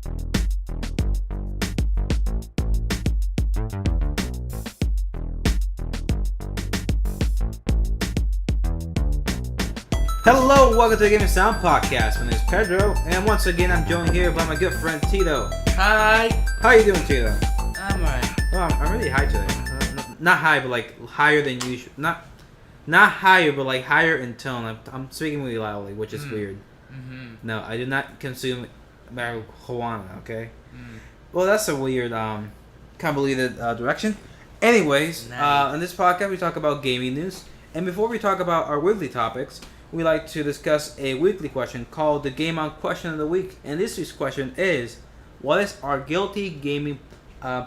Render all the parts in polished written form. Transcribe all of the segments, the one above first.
Hello, welcome to the Game and Sound Podcast. My name is Pedro, and once again I'm joined here by my good friend Tito. Hi. How you doing, Tito? I'm alright. Well, I'm really high today. Not high, but like higher than usual. Not higher, but like higher in tone. I'm speaking really loudly, which is weird. Mm-hmm. No, I do not consume marijuana. Okay. Well, that's a weird, convoluted direction. Anyways, Nice. on this podcast we talk about gaming news, and before we talk about our weekly topics, we like to discuss a weekly question called the Game On Question of the Week. And this week's question is, what is our guilty gaming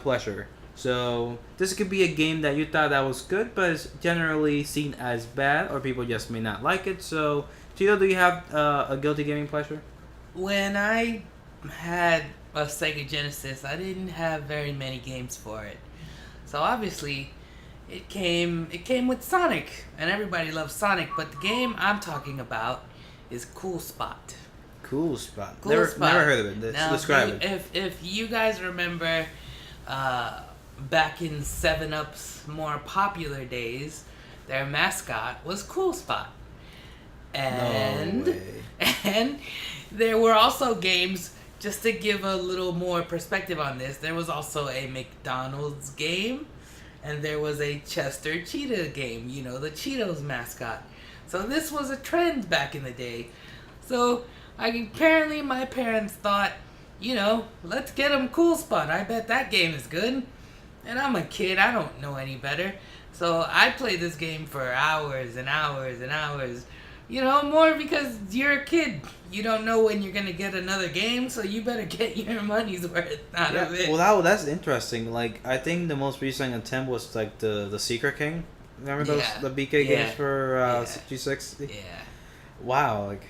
pleasure? So this could be a game that you thought that was good, but is generally seen as bad, or people just may not like it. So, Tito, do you have a guilty gaming pleasure? When I had a Sega Genesis, I didn't have very many games for it. So obviously, it came with Sonic, and everybody loves Sonic. But the game I'm talking about is Cool Spot. Cool Spot. Cool Never Spot. heard of it. Now, Describe it. If you guys remember, back in 7-Up's more popular days, their mascot was Cool Spot. And No way. and there were also games, just to give a little more perspective on this, there was also a McDonald's game, and there was a Chester Cheetah game, you know, the Cheetos mascot. So this was a trend back in the day. So apparently my parents thought, you know, let's get them Cool Spot. I bet that game is good. And I'm a kid, I don't know any better. So I played this game for hours and hours and hours. You know, more because you're a kid. You don't know when you're going to get another game, so you better get your money's worth out of it. Well, that's interesting. Like, I think the most recent attempt was like the Secret King. Remember those the BK games for G60? Yeah. Wow, like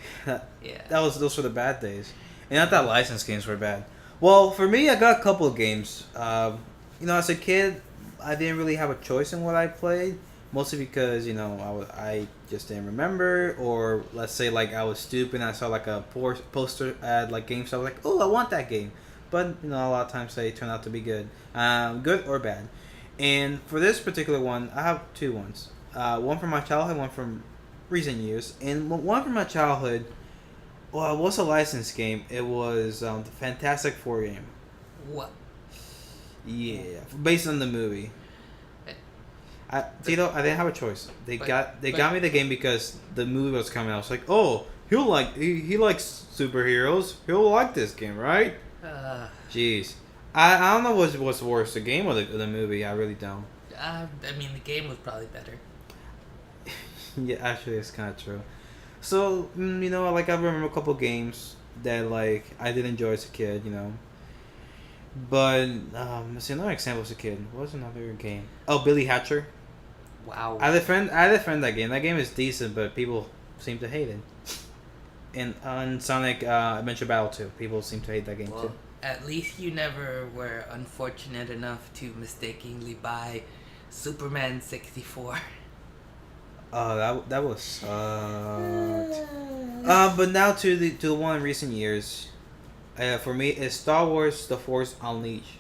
Yeah. those were the bad days. And I thought license games were bad. Well, for me, I got a couple of games. You know, as a kid, I didn't really have a choice in what I played. Mostly because, you know, I just didn't remember, or let's say like I was stupid and I saw like a poster at like GameStop, I was like, oh, I want that game. But, you know, a lot of times they turn out to be good. Good or bad. And for this particular one, I have two ones. One from my childhood, one from recent years. And one from my childhood, well, it was a licensed game. It was the Fantastic Four game. What? Yeah, based on the movie. Tito, I didn't have a choice. They got me the game because the movie was coming out. I was like, oh, he likes superheroes. He'll like this game, right? Jeez, I don't know what's worse, the game or the movie. I really don't. I mean, the game was probably better. Yeah, actually, it's kind of true. So, you know, like I remember a couple games that like I did enjoy as a kid, you know. But let's see, another example as a kid. What was another game? Oh, Billy Hatcher. Wow. I had a friend that game. That game is decent, but people seem to hate it. And on Sonic Adventure Battle 2, people seem to hate that game too. At least you never were unfortunate enough to mistakenly buy Superman 64. Oh, that was sucked. But now to the one in recent years, for me, is Star Wars: The Force Unleashed.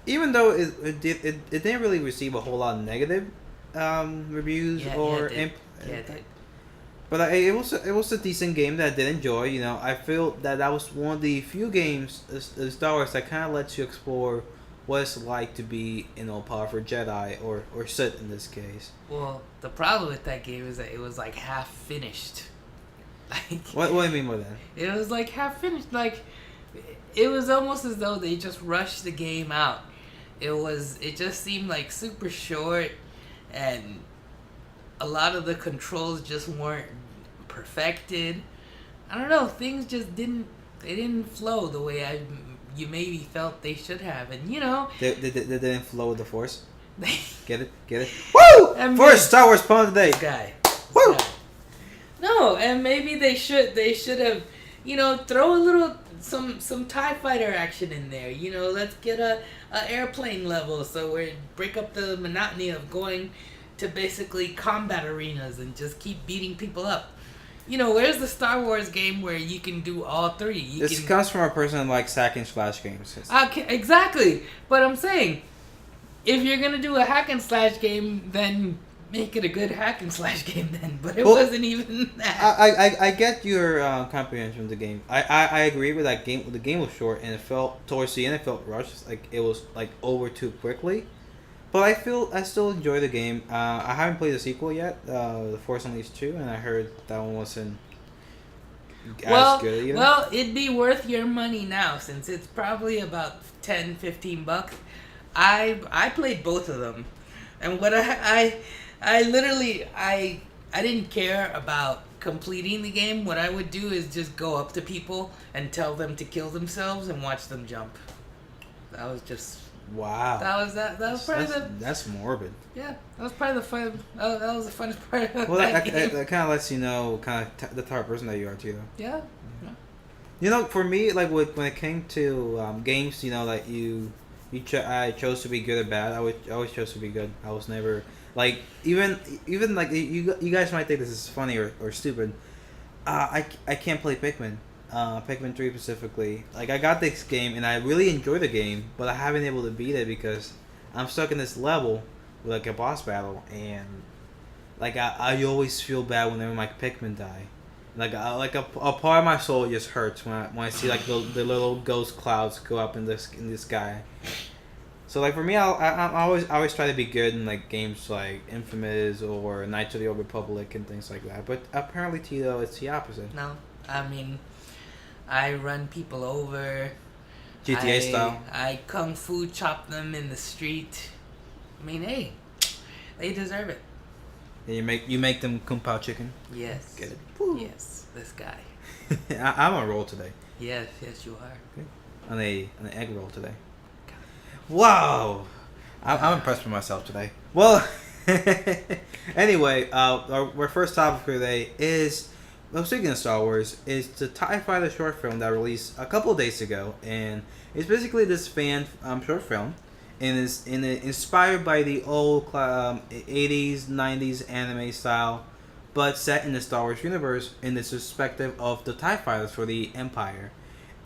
Even though it didn't really receive a whole lot of negative reviews it did. But it was a decent game that I did enjoy. You know, I feel that was one of the few games Star Wars that kind of lets you explore what it's like to be an all-powerful Jedi or Sith in this case. Well, the problem with that game is that it was like half finished. Like, What do you mean by that? it was like half finished. Like, it was almost as though they just rushed the game out. It just seemed like super short, and a lot of the controls just weren't perfected. I don't know, things just didn't flow the way you maybe felt they should have. And you know, They didn't flow with the Force. they Get it? Woo! And First Star Wars pun of the day. guy. Woo! No, and maybe they should have, you know, throw a little some TIE fighter action in there. You know, let's get a airplane level so we break up the monotony of going to basically combat arenas and just keep beating people up. where's the Star Wars game where you can do all three? This comes from a person who likes hack and slash games. Okay, exactly. But I'm saying, if you're gonna do a hack and slash game, then make it a good hack and slash game then. But it wasn't even that. I get your comprehension of the game. I agree with that game. The game was short and it felt towards the end it felt rushed. Like it was like over too quickly. But I still enjoy the game. I haven't played the sequel yet, The Force Unleashed 2, and I heard that one wasn't as good either. Well, it'd be worth your money now since it's probably about $10-15. I played both of them, and what I literally I didn't care about completing the game. What I would do is just go up to people and tell them to kill themselves and watch them jump. That was just wow. That was probably that's morbid. Yeah, that was probably the fun. That was the funnest part of well, that that kind of lets you know the type of person that you are too. Yeah. For me, like when it came to games, like I chose to be good or bad. I always chose to be good. I was never like even like you guys might think this is funny or stupid. I can't play Pikmin. Pikmin 3 specifically. Like I got this game and I really enjoy the game, but I haven't been able to beat it because I'm stuck in this level with like a boss battle, and like I always feel bad whenever my Pikmin die. Like a part of my soul just hurts when I see like the little ghost clouds go up in the sky. So like for me, I always try to be good in like games like Infamous or Knights of the Old Republic and things like that. But apparently, Tito, it's the opposite. No, I mean, I run people over. GTA style. I kung fu chop them in the street. I mean, hey, they deserve it. And you make them kung pao chicken. Yes. Get it. Woo. Yes, this guy. I'm on a roll today. Yes, you are. Okay. On an egg roll today. Wow, I'm impressed with myself today. Well, anyway, our first topic for today is, well, speaking of Star Wars, is the TIE Fighter short film that released a couple of days ago, and it's basically this fan short film, and is inspired by the old 80s, 90s anime style, but set in the Star Wars universe in the perspective of the TIE Fighters for the Empire.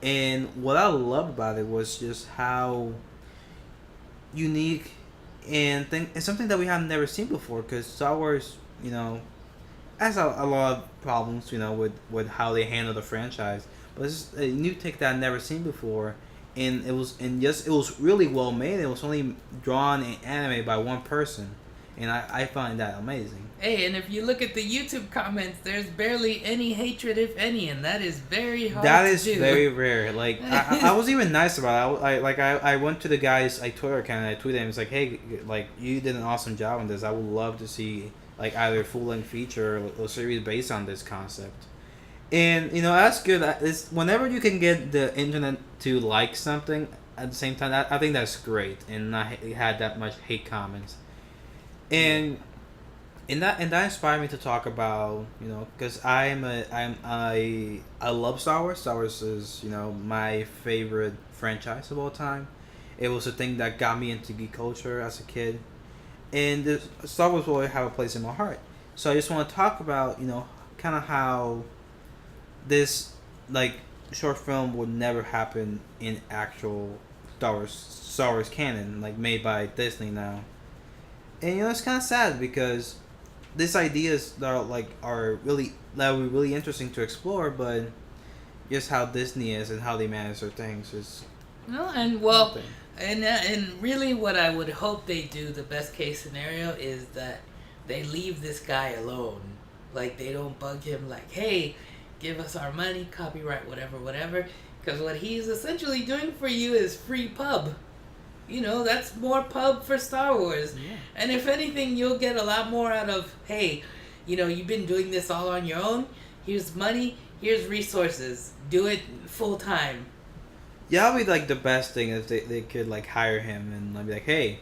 And what I loved about it was just how unique and something that we have never seen before, because Star Wars, has a lot of problems, with how they handle the franchise, but it's a new take that I've never seen before, and it was really well made. It was only drawn and animated by one person, and I find that amazing. Hey, and if you look at the YouTube comments, there's barely any hatred, if any, and that is very hard That to is do. very rare. Like I was even nice about it. I went to the guy's Twitter account and I tweeted him. It's like, hey, like you did an awesome job on this. I would love to see like either a full length feature or series based on this concept. And that's good. It's whenever you can get the internet to like something at the same time, I think that's great, and not had that much hate comments. And that inspired me to talk about, because I love Star Wars. Star Wars is my favorite franchise of all time. It was a thing that got me into geek culture as a kid, and Star Wars will always have a place in my heart. So I just want to talk about kind of how this like short film would never happen in actual Star Wars canon, like made by Disney now. And it's kind of sad because these ideas that are really interesting to explore, but just how Disney is and how they manage their things is. And really, what I would hope they do, the best case scenario, is that they leave this guy alone. Like they don't bug him. Like, hey, give us our money, copyright, whatever. Because what he's essentially doing for you is free pub. That's more pub for Star Wars. Yeah. And if anything, you'll get a lot more out of, hey, you've been doing this all on your own. Here's money. Here's resources. Do it full time. Yeah, that'd be like the best thing if they could like hire him and be like, hey,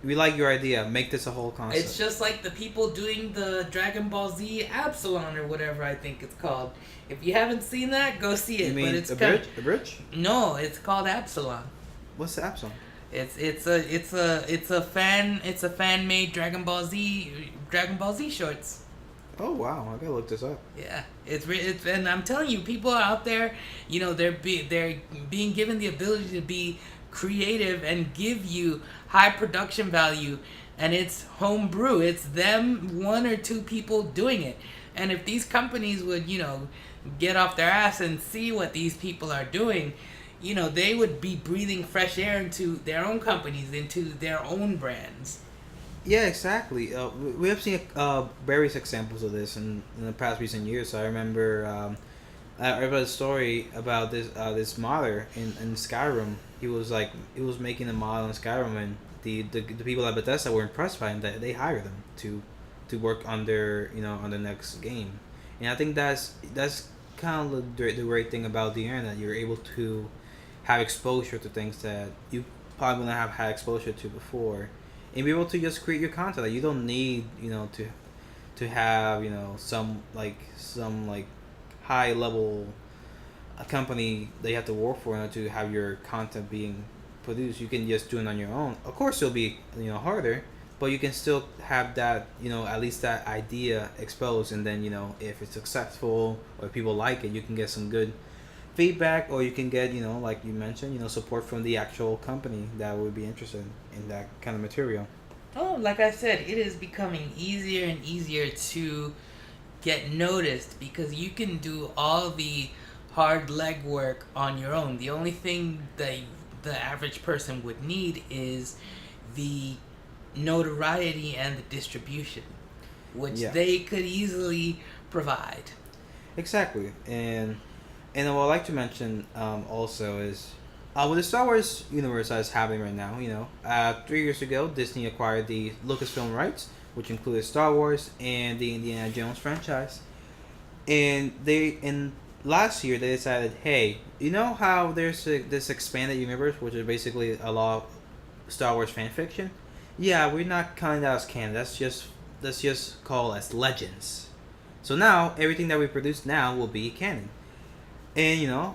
we like your idea. Make this a whole concept. It's just like the people doing the Dragon Ball Z Absalon or whatever I think it's called. If you haven't seen that, go see it. You mean but it's a bridge? No, it's called Absalon. What's the Absalon? It's a fan made Dragon Ball Z shorts. Oh wow, I gotta look this up. Yeah, it's and I'm telling you, people are out there. You know, they're being given the ability to be creative and give you high production value, and it's homebrew. It's them, one or two people doing it. And if these companies would, get off their ass and see what these people are doing, they would be breathing fresh air into their own companies, into their own brands. Yeah, exactly. We have seen various examples of this in the past recent years. So I remember I read a story about this modder in Skyrim. He was making a mod on Skyrim, and the people at Bethesda were impressed by him that they hired him to work on their on the next game. And I think that's kind of the great thing about the internet. You're able to have exposure to things that you probably wouldn't have had exposure to before, and be able to just create your content. Like you don't need to have some like high level company that you have to work for in order to have your content being produced. You can just do it on your own. Of course, it'll be harder, but you can still have that at least that idea exposed, and then if it's successful or if people like it, you can get some good feedback, or you can get like you mentioned support from the actual company that would be interested in that kind of material. Oh, like I said, it is becoming easier and easier to get noticed because you can do all the hard legwork on your own. The only thing that the average person would need is the notoriety and the distribution, which Yeah, they could easily provide. exactly. And what I'd like to mention also is with the Star Wars universe that's happening right now, 3 years ago, Disney acquired the Lucasfilm rights, which included Star Wars and the Indiana Jones franchise. And in last year, they decided, hey, you know how there's this expanded universe, which is basically a lot of Star Wars fan fiction? Yeah, we're not counting that as canon. That's just called as legends. So now everything that we produce now will be canon. And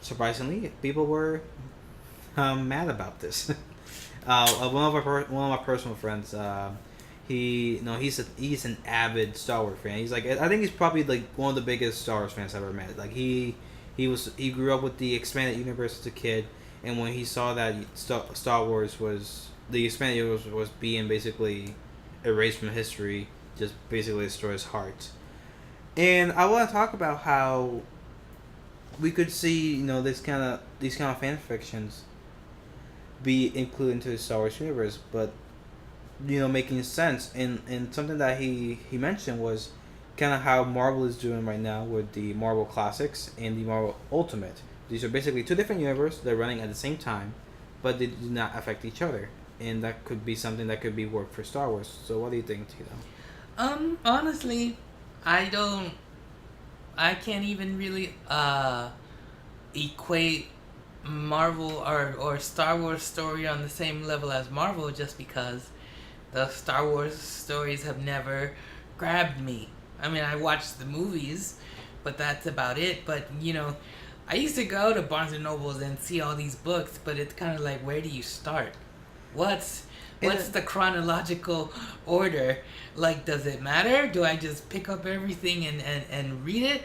surprisingly, people were mad about this. One of my personal friends, he's an avid Star Wars fan. He's like, I think he's probably like one of the biggest Star Wars fans I've ever met. Like he grew up with the expanded universe as a kid, and when he saw that Star Wars was the expanded universe was being basically erased from history, just basically destroyed his heart. And I want to talk about how we could see these kind of fan fictions be included into the Star Wars universe, but making sense. And something that he mentioned was kind of how Marvel is doing right now with the Marvel Classics and the Marvel Ultimate. These are basically two different universes. They're running at the same time, but they do not affect each other. And that could be something that could be work for Star Wars. So what do you think, Tito? Honestly, I don't. I can't even really equate Marvel or Star Wars story on the same level as Marvel just because the Star Wars stories have never grabbed me. I mean, I watched the movies, but that's about it. But I used to go to Barnes and Nobles and see all these books, but it's kind of like, where do you start? What's what's the chronological order? Like, does it matter? Do I just pick up everything and read it?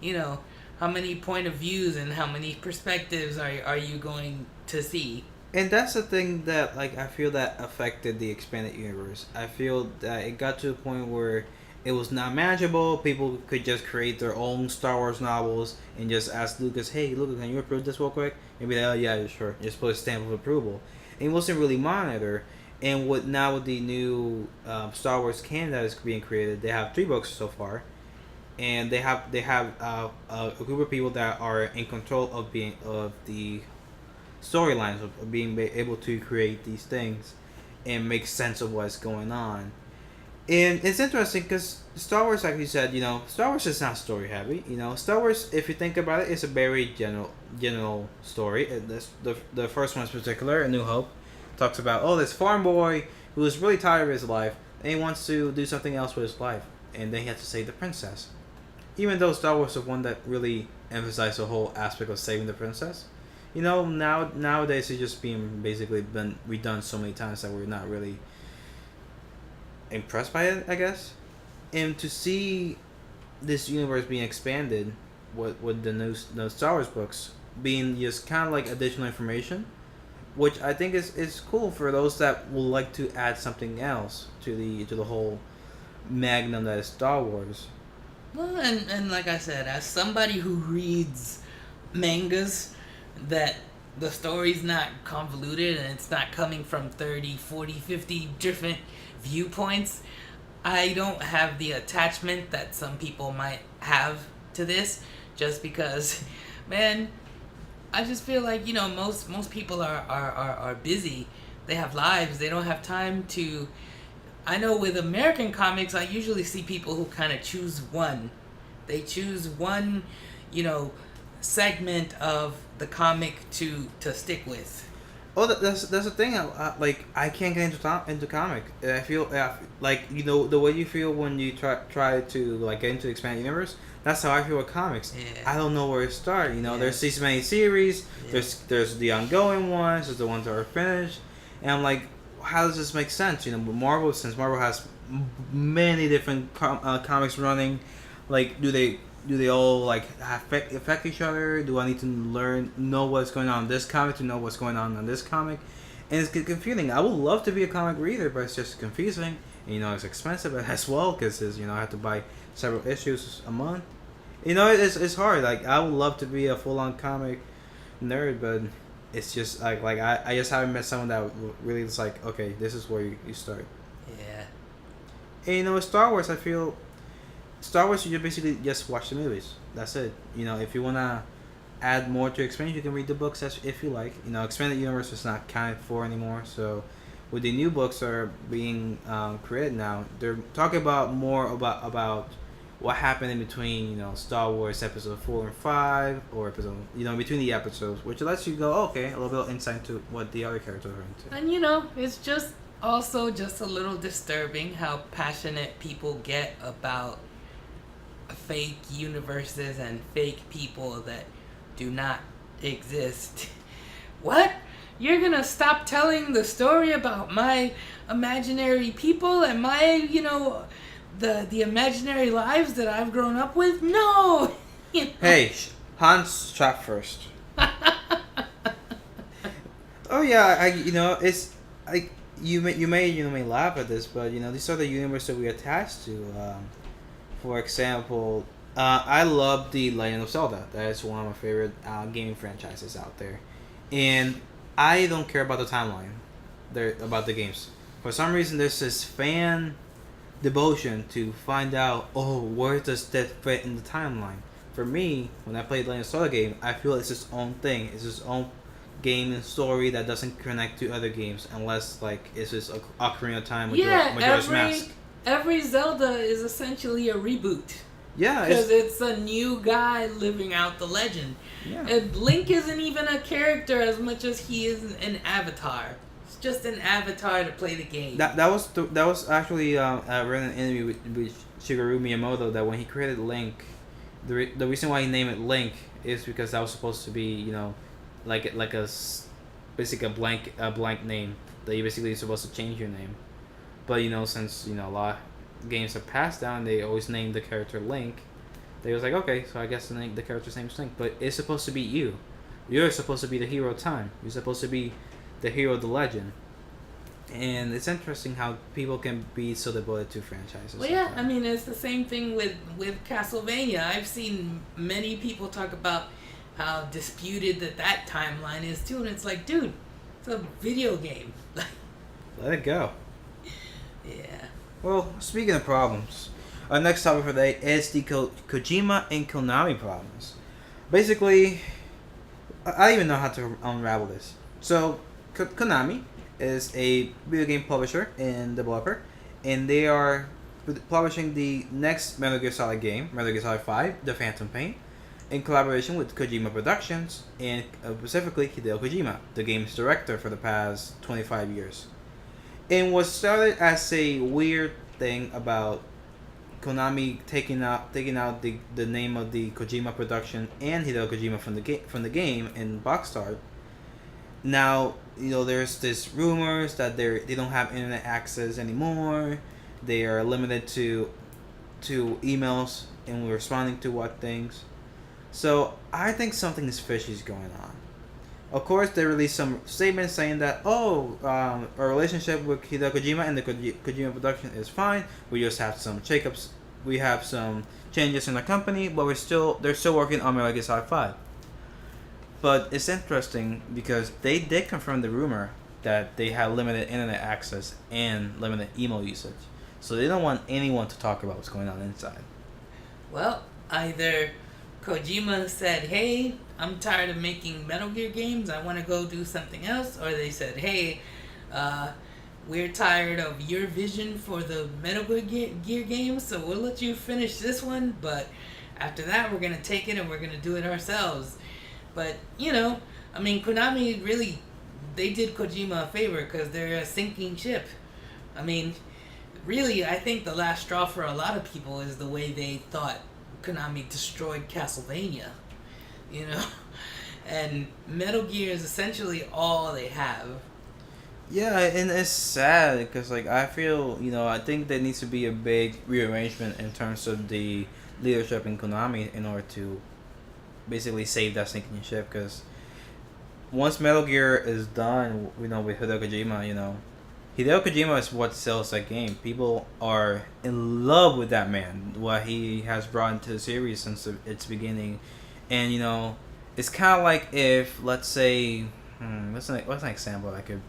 You know, how many point of views and how many perspectives are you going to see? And that's the thing that like I feel that affected the expanded universe. I feel that it got to a point where it was not manageable. People could just create their own Star Wars novels and just ask Lucas, "Hey, Lucas, can you approve this real quick?" And be like, "Oh yeah, sure." Just put a stamp of approval. And it wasn't really monitored. And with now with the new Star Wars canon that is being created, they have 3 books so far, and they have a group of people that are in control of the storylines of being able to create these things and make sense of what's going on. And it's interesting because Star Wars, like you said, Star Wars is not story heavy. Star Wars, if you think about it, is a very general story. The first one in particular, A New Hope, talks about this farm boy who is really tired of his life and he wants to do something else with his life, and then he has to save the princess. Even though Star Wars is one that really emphasized the whole aspect of saving the princess, nowadays it's just being basically been redone so many times that we're not really impressed by it, I guess. And to see this universe being expanded with the Star Wars books being just kind of like additional information, which I think is cool for those that would like to add something else to the whole magnum that is Star Wars. Well, and like I said, as somebody who reads mangas, that the story's not convoluted and it's not coming from 30, 40, 50 different viewpoints, I don't have the attachment that some people might have to this, just because, man, I just feel like, most people are busy. They have lives. They don't have time to. I know with American comics, I usually see people who kind of choose one. They choose one, segment of the comic to stick with. Oh, that's the thing. Like I can't get into comic. I feel like the way you feel when you try to like get into the expanded universe. That's how I feel with comics. Yeah. I don't know where to start. Yeah. There's these many series. Yeah. There's the ongoing ones. There's the ones that are finished, and I'm like, how does this make sense? But Marvel, since Marvel has many different comics running, like do they all like affect each other? Do I need to know what's going on in this comic to know what's going on in this comic? And it's confusing. I would love to be a comic reader, but it's just confusing. And, it's expensive as well because I have to buy several issues a month. It's hard. Like I would love to be a full on comic nerd, but it's just like I just haven't met someone that really is like, okay, this is where you start. Yeah. And with Star Wars, I feel Star Wars, you basically just watch the movies. That's it. If you wanna add more to expand, you can read the books if you like. Expanded universe is not counted for anymore. So, with the new books that are being created now, they're talking about more about what happened in between. Star Wars episode 4 and 5, or episode between the episodes, which lets you go, okay, a little bit of insight into what the other characters are into. And it's just also just a little disturbing how passionate people get about fake universes and fake people that do not exist. What? You're gonna stop telling the story about my imaginary people and my, the imaginary lives that I've grown up with? No! Hey, Hans shot first. Oh yeah, it's like you may laugh at this, but these are the universe that we attach to. For example, I love the Legend of Zelda. That is one of my favorite gaming franchises out there, and I don't care about the timeline, about the games. For some reason, there's this fan devotion to find out, where does that fit in the timeline? For me, when I play Legend of Zelda game, I feel it's its own thing. It's its own game and story that doesn't connect to other games unless like it's just Ocarina of Time with Majora's Mask. Every Zelda is essentially a reboot. Yeah, because it's a new guy living out the legend. Yeah. And Link isn't even a character as much as he is an avatar. It's just an avatar to play the game. That was actually I read an interview with Shigeru Miyamoto that when he created Link, the reason why he named it Link is because that was supposed to be basically a blank name that you basically supposed to change your name. But since a lot of games have passed down, they always name the character Link. They was like, okay, so I guess the character's name is Link, but it's supposed to be you. You're supposed to be the hero of time. You're supposed to be the hero of the legend. And it's interesting how people can be so devoted to franchises. Well, yeah, I mean, it's the same thing with Castlevania. I've seen many people talk about how disputed that timeline is too, and it's like, dude, it's a video game. Let it go. Yeah. Well, speaking of problems, our next topic for today is the Kojima and Konami problems. Basically, I don't even know how to unravel this. So, Konami is a video game publisher and developer, and they are publishing the next Metal Gear Solid game, Metal Gear Solid 5, The Phantom Pain, in collaboration with Kojima Productions, and specifically Hideo Kojima, the game's director for the past 25 years. And what started as a weird thing about Konami taking out the name of the Kojima production and Hideo Kojima from the game in box art. Now there's this rumors that they don't have internet access anymore. They are limited to to emails and we're responding to what things. So I think something is fishy is going on. Of course, they released some statements saying that, our relationship with Hideo Kojima and the Kojima production is fine. We just have some shakeups. We have some changes in the company, but they're still working on Metal Gear Solid 5. But it's interesting because they did confirm the rumor that they had limited internet access and limited email usage. So they don't want anyone to talk about what's going on inside. Well, either Kojima said, "Hey, I'm tired of making Metal Gear games. I want to go do something else," or they said, "Hey, we're tired of your vision for the Metal Gear games, so we'll let you finish this one, but after that, we're gonna take it and we're gonna do it ourselves." But I mean, Konami really, they did Kojima a favor because they're a sinking ship. I mean, really, I think the last straw for a lot of people is the way they thought Konami destroyed Castlevania, and Metal Gear is essentially all they have. Yeah, and it's sad because I feel I think there needs to be a big rearrangement in terms of the leadership in Konami in order to basically save that sinking ship. Because once Metal Gear is done, with Hideo Kojima, Hideo Kojima is what sells that game. People are in love with that man, what he has brought into the series since its beginning. And, it's kind of like if, let's say, what's an example that could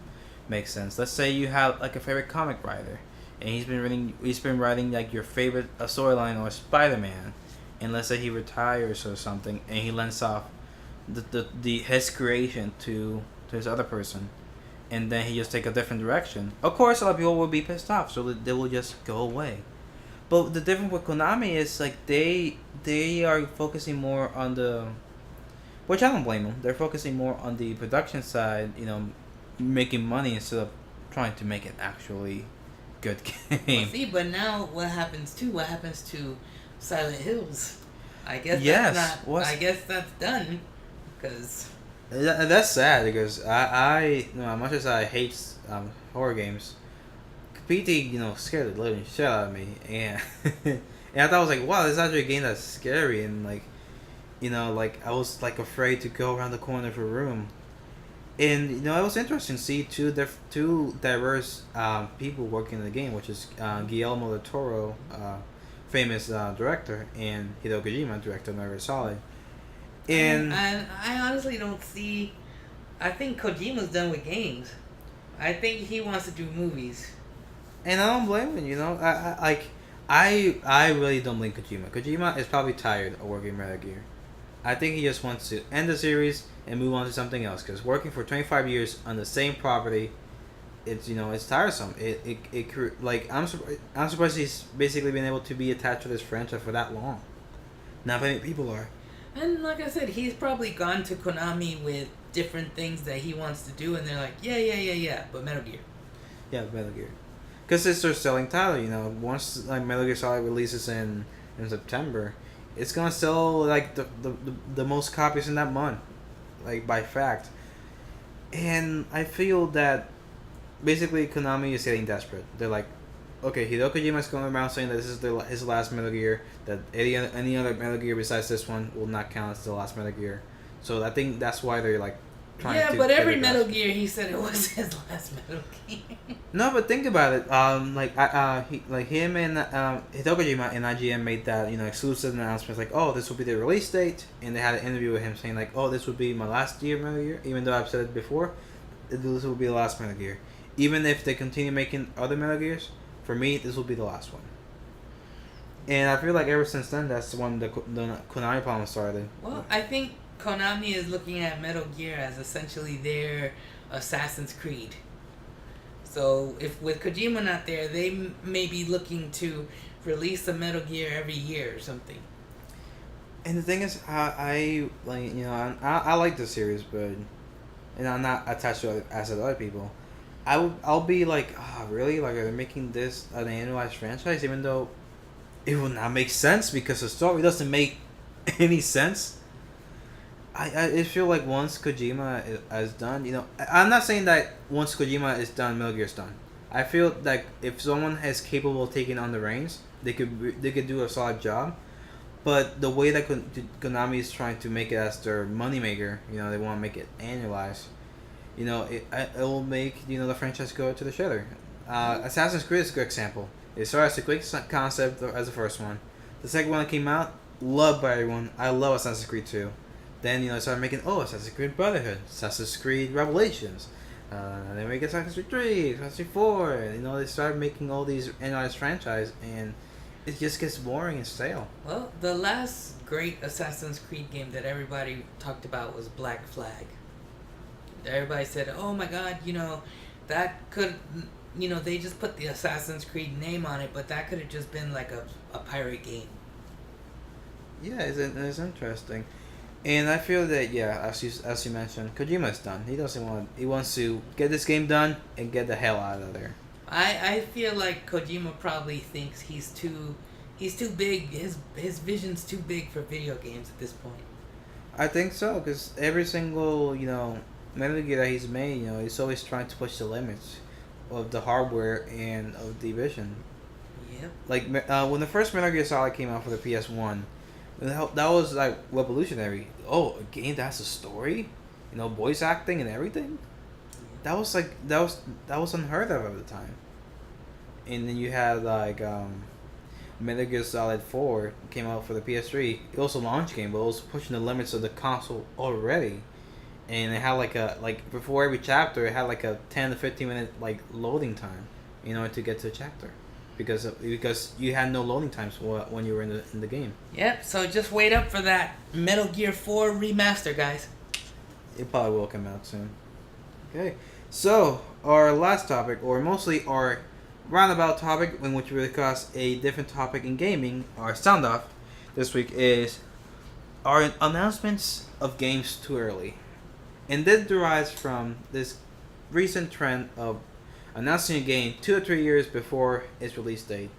make sense? Let's say you have, a favorite comic writer, and he's been writing, your favorite storyline or Spider-Man, and let's say he retires or something, and he lends off his creation to his other person, and then he just take a different direction. Of course, a lot of people will be pissed off, so they will just go away. But the difference with Konami is they are focusing more on the, which I don't blame them. They're focusing more on the production side, making money instead of trying to make an actually good game. Well, see, but now what happens to Silent Hills? I guess I guess that's done, because that's sad because I as much as I hate horror games, PT scared the living shit out of me, and and I thought I was like, wow, this is actually a game that's scary, and I was afraid to go around the corner of a room. And it was interesting to see two diverse people working in the game, which is Guillermo del Toro, famous director, and Hideo Kojima, director of Metal Gear Solid. And I honestly don't see. I think Kojima's done with games. I think he wants to do movies. And I don't blame him. I really don't blame Kojima. Kojima is probably tired of working Metal Gear. I think he just wants to end the series and move on to something else. Because working for 25 years on the same property, it's tiresome. I'm surprised he's basically been able to be attached to this franchise for that long. Not many people are. And like I said, he's probably gone to Konami with different things that he wants to do, and they're like, yeah, but Metal Gear. Yeah, Metal Gear. Because it's their selling title, Once Metal Gear Solid releases in September, it's gonna sell the most copies in that month, by fact. And I feel that basically Konami is getting desperate. They're like, okay, Hideo Kojima is going around saying that this is his last Metal Gear, that any other Metal Gear besides this one will not count as the last Metal Gear. So I think that's why they're trying to. Yeah, but every Metal Gear he said it was his last Metal Gear. No, but think about it. Him and Hideo Kojima and IGN made that exclusive announcement, oh, this will be the release date, and they had an interview with him saying oh, this would be my last year Metal Gear, even though I've said it before, this will be the last Metal Gear. Even if they continue making other Metal Gears, for me, this will be the last one. And I feel like ever since then, that's when the Konami problem started. Well, I think Konami is looking at Metal Gear as essentially their Assassin's Creed. So if with Kojima not there, they may be looking to release a Metal Gear every year or something. And the thing is, I like the series, but I'm not attached to it as other people. I'll be like, really? Are they making this an annualized franchise? Even though it will not make sense because the story doesn't make any sense. I feel like once Kojima is done, I'm not saying that once Kojima is done, Metal Gear's done. I feel like if someone is capable of taking on the reins, they could do a solid job. But the way that Konami is trying to make it as their moneymaker, they want to make it annualized. It will make the franchise go to the shredder. Assassin's Creed is a good example. It started as a quick concept as the first one. The second one that came out, loved by everyone. I love Assassin's Creed 2. Then they started making Assassin's Creed Brotherhood, Assassin's Creed Revelations. Then we get Assassin's Creed 3, Assassin's Creed 4. They started making all these annualized franchise, and it just gets boring and stale. Well, the last great Assassin's Creed game that everybody talked about was Black Flag. Everybody said, "Oh my God, that could, they just put the Assassin's Creed name on it, but that could have just been like a pirate game." Yeah, it's interesting, and I feel that as you mentioned, Kojima's done. He doesn't want. He wants to get this game done and get the hell out of there. I feel like Kojima probably thinks he's too big. His vision's too big for video games at this point. I think so, because every single Metal Gear that he's made, he's always trying to push the limits of the hardware and of the vision. Yep. Like when the first Metal Gear Solid came out for the PS1, that was like revolutionary. Oh, a game that has a story, voice acting and everything. That was unheard of at the time. And then you had like Metal Gear Solid 4 came out for the PS3. It was a launch game, but it was pushing the limits of the console already. And it had before every chapter, it had like a 10 to 15 minute loading time, to get to a chapter, because you had no loading times when you were in the game. Yep. So just wait up for that Metal Gear 4 remaster, guys. It probably will come out soon. Okay, so our last topic, or mostly our roundabout topic, in which we discuss a different topic in gaming, our sound off this week, is our announcements of games too early. And this derives from this recent trend of announcing a game 2 or 3 years before its release date,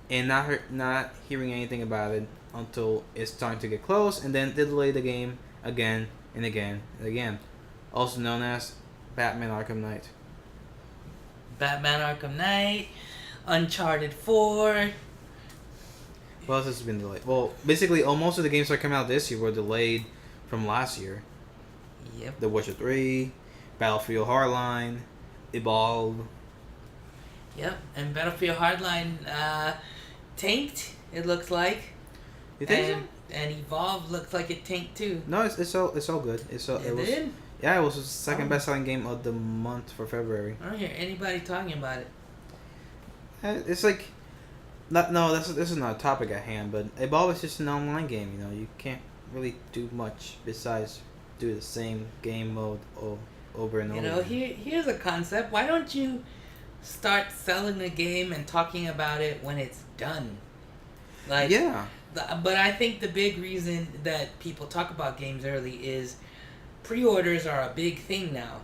and not hearing anything about it until it's starting to get close, and then they delay the game again and again and again. Also known as Batman Arkham Knight. Batman Arkham Knight, Uncharted 4. What else has been delayed? Well, basically, most of the games that come out this year were delayed from last year. Yep. The Witcher 3, Battlefield Hardline, Evolve. Yep, and Battlefield Hardline tanked, it looks like. You think so? And Evolve looks like it tanked too. No, it's all good. It was. Did? Yeah, it was the second best-selling game of the month for February. I don't hear anybody talking about it. It's like, this is not a topic at hand, but Evolve is just an online game. You can't really do much besides do the same game mode over and over. Here's a concept. Why don't you start selling the game and talking about it when it's done? Yeah. But I think the big reason that people talk about games early is pre-orders are a big thing now.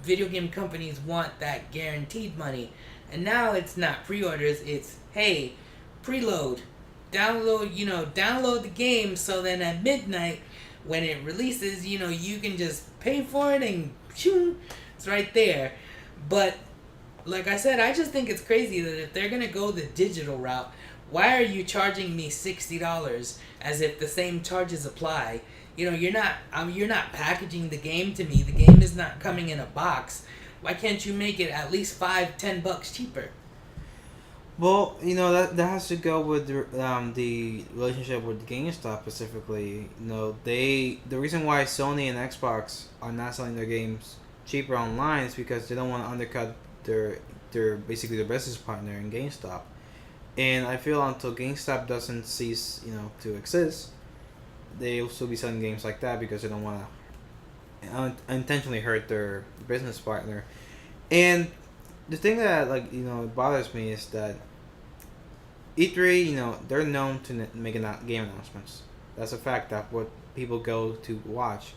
Video game companies want that guaranteed money. And now it's not pre-orders, it's, hey, preload. Download the game, so then at midnight when it releases, you can just pay for it and shoo, it's right there. But like I said, I just think it's crazy that if they're going to go the digital route, why are you charging me $60 as if the same charges apply? You're not packaging the game to me. The game is not coming in a box. Why can't you make it at least $5-10 cheaper? Well, that has to go with the relationship with GameStop specifically. The reason why Sony and Xbox are not selling their games cheaper online is because they don't want to undercut their basically their business partner in GameStop. And I feel until GameStop doesn't cease, to exist, they will still be selling games like that because they don't want to intentionally hurt their business partner. And the thing that bothers me is that E3, they're known to make game announcements. That's a fact. That's what people go to watch.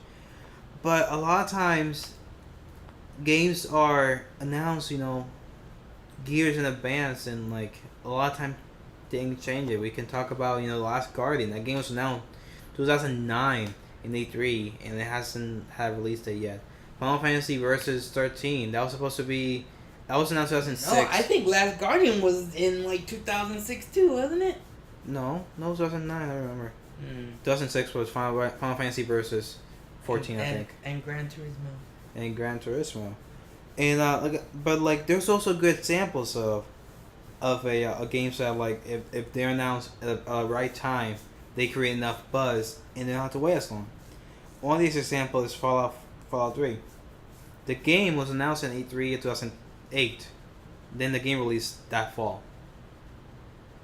But a lot of times, games are announced, years in advance, and a lot of time things change it. We can talk about The Last Guardian. That game was announced 2009 in E3, and it hasn't had a release date yet. Final Fantasy Versus 13. That was supposed to be That was announced in No, 2006. I think Last Guardian was in like 2006 too, wasn't it? No, 2009. I remember. Mm. 2006 was Final Fantasy Versus 14, I think, And Gran Turismo. and Gran Turismo. And but like, there's also good examples of a games that like if they're announced at a right time, they create enough buzz and they don't have to wait as long. One of these examples is Fallout 3. The game was announced in E3 in 2008. Then the game released that fall.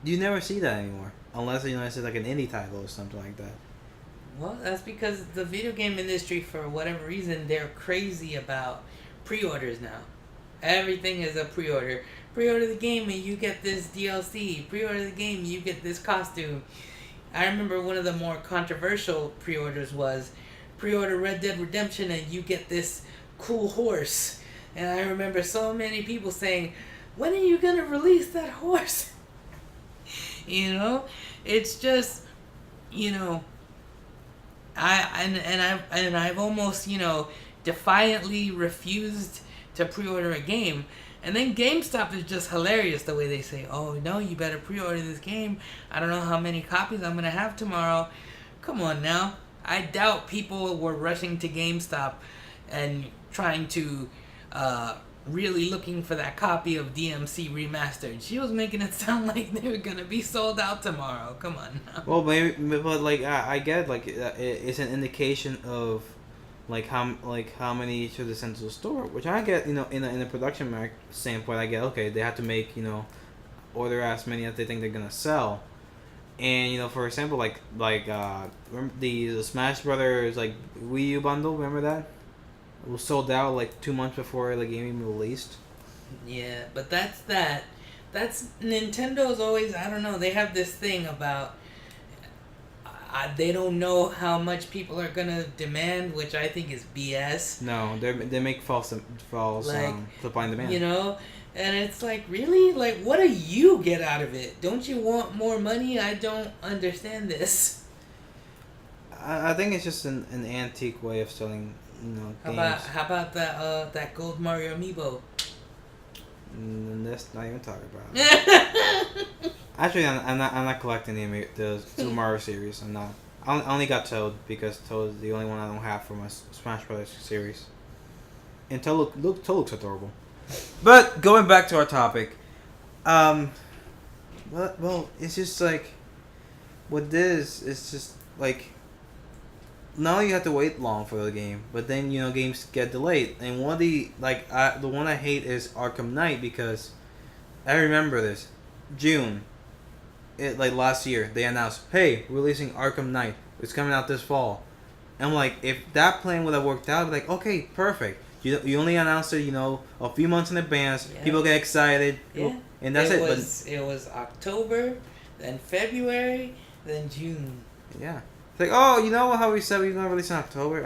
You never see that anymore, unless it's like an indie title or something like that. Well, that's because the video game industry, for whatever reason, they're crazy about pre-orders now. Everything is a pre-order. Pre-order the game and you get this DLC. Pre-order the game and you get this costume. I remember one of the more controversial pre-orders was pre-order Red Dead Redemption and you get this cool horse. And I remember so many people saying, when are you going to release that horse? You know? It's just, you know, I've almost, you know, defiantly refused to pre-order a game. And then GameStop is just hilarious the way they say, oh, no, you better pre-order this game. I don't know how many copies I'm going to have tomorrow. Come on now. I doubt people were rushing to GameStop and trying to, really looking for that copy of DMC Remastered. She was making it sound like they were going to be sold out tomorrow. Come on now. Well, maybe, but like I get like it's an indication of like how many should they send to the store, which I get, you know, in a production standpoint. I get, okay, they have to make, you know, order as many as they think they're gonna sell. And, you know, for example, remember the Smash Brothers like Wii U bundle, remember that? It was sold out like 2 months before the game even released. Yeah, but that's Nintendo's always, I don't know, they have this thing about they don't know how much people are gonna demand, which I think is BS. No, they make false Like, supply and demand. You know, and it's like, really, like, what do you get out of it? Don't you want more money? I don't understand this. I think it's just an antique way of selling, you know, games. How about that Gold Mario amiibo? Let's not even talk about it. Actually, I'm not collecting the Super Mario series. I'm not. I only got Toad because Toad is the only one I don't have for my Smash Brothers series. And Toad looks adorable. But going back to our topic, well, it's just like with this, it's just like now you have to wait long for the game, but then, you know, games get delayed. And one of the the one I hate is Arkham Knight, because I remember this June. Last year, they announced, hey, we're releasing Arkham Knight. It's coming out this fall. And I'm like, if that plan would have worked out, I'd be like, okay, perfect. You only announced it, you know, a few months in advance. Yeah. People get excited. Yeah. And that's it. It was October, then February, then June. Yeah. It's like, oh, you know how we said we were going to release in October?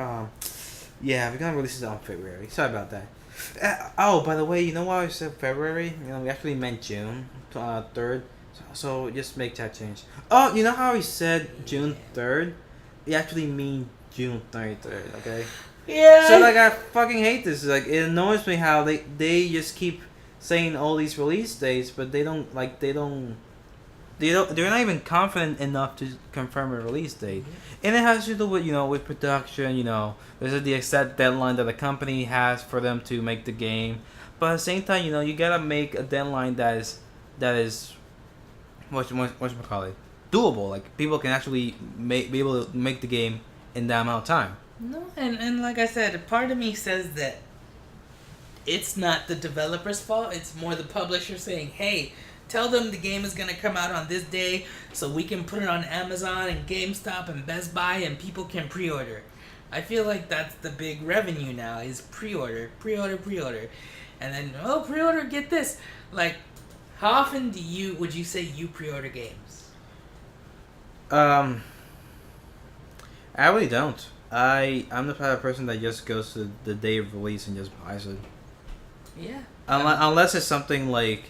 Yeah, we're going to release it on February. Sorry about that. Oh, by the way, you know why I said February? You know, we actually meant June 3rd. So just make that change. Oh, you know how he said June 3rd? He actually mean June 33rd, okay? Yeah. So, like, I fucking hate this. Like, it annoys me how they just keep saying all these release dates, but they're not even confident enough to confirm a release date. And it has to do with, you know, with production, you know, there's the exact deadline that the company has for them to make the game. But at the same time, you know, you gotta make a deadline that is whatchamacallit, doable. Like, people can actually be able to make the game in that amount of time. No, and like I said, part of me says that it's not the developer's fault. It's more the publisher saying, hey, tell them the game is going to come out on this day so we can put it on Amazon and GameStop and Best Buy and people can pre-order. I feel like that's the big revenue now, is pre-order. And then, oh, pre-order, get this. Like, how often would you say you pre-order games? I really don't. I'm the type of person that just goes to the day of release and just buys it. Yeah. Unless it's something like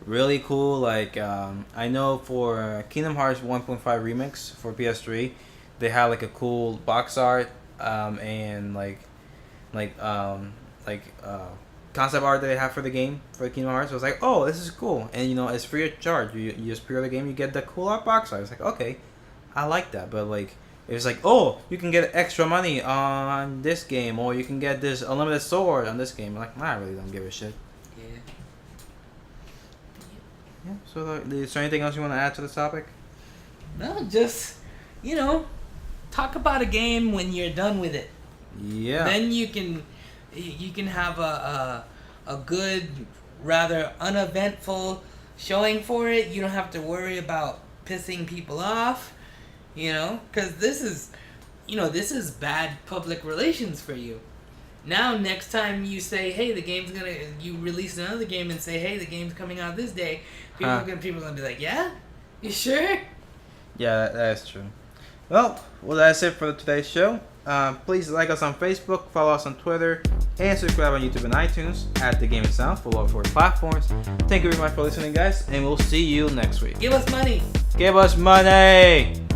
really cool, like I know for Kingdom Hearts 1.5 Remix for PS3, they have like a cool box art and like concept art that they have for the game for Kingdom Hearts. I was like, oh, this is cool, and it's free of charge. You just pre-order the game, you get the cool art box. So I was like, okay, I like that. But like, it was like, oh, you can get extra money on this game, or you can get this unlimited sword on this game. I'm like, I really don't give a shit. Yeah. Yeah. So is there anything else you want to add to this topic? No, just talk about a game when you're done with it. Yeah. Then you can have a good, rather uneventful showing for it. You don't have to worry about pissing people off, because this is bad public relations for you. Now, next time you say, hey, you release another game and say, hey, the game's coming out this day, people are gonna be like, yeah? You sure? Yeah, that's true. Well, that's it for today's show. Please like us on Facebook, follow us on Twitter, and subscribe on YouTube and iTunes at The Game and Sound for all four platforms. Thank you very much for listening, guys, and we'll see you next week. Give us money. Give us money!